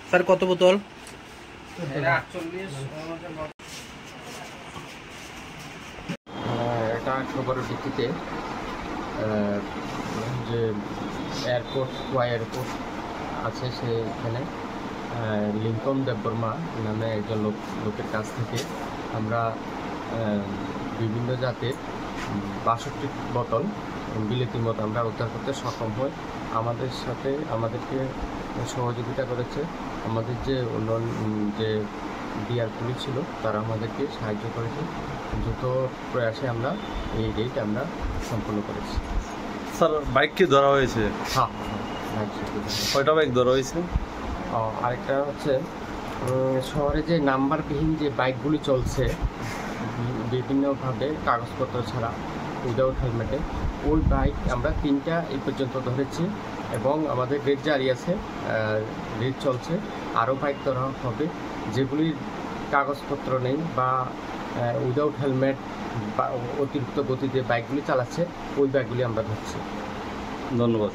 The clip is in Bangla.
স্যার কত বোতল? এটা খবরের ভিত্তিতে যে এয়ারপোর্ট এয়ারপোর্ট আছে সেখানে লিঙ্কন দেববর্মা নামে একজন লোকের কাছ থেকে আমরা বিভিন্ন জাতের ৬২ বোতল বিলেতি মদ আমরা উদ্ধার করতে সক্ষম হই। আমাদেরকে সহযোগিতা করেছে আমাদের যে যে ডিআর পুলিশ ছিল, তারা আমাদেরকে সাহায্য করেছে। দ্রুত প্রয়াসে আমরা এই রেড আমরা সম্পন্ন করেছি। স্যার বাইক কি ধরা হয়েছে? হ্যাঁ, কয়টা বাইক ধরা হয়েছে? আরেকটা হচ্ছে শহরে যে নাম্বারবিহীন যে বাইকগুলি চলছে বিভিন্নভাবে কাগজপত্র ছাড়া, উইদাউট হেলমেটে, ওই বাইক আমরা 3টা এই পর্যন্ত ধরেছি এবং আমাদের রেড জারি আছে, রেড চলছে। আরও বাইক ধরা হবে যেগুলির কাগজপত্র নেই বা উইদাউট হেলমেট বা অতিরিক্ত গতিতে বাইকগুলি চালাচ্ছে, ওই বাইকগুলি আমরা ধরছি। ধন্যবাদ।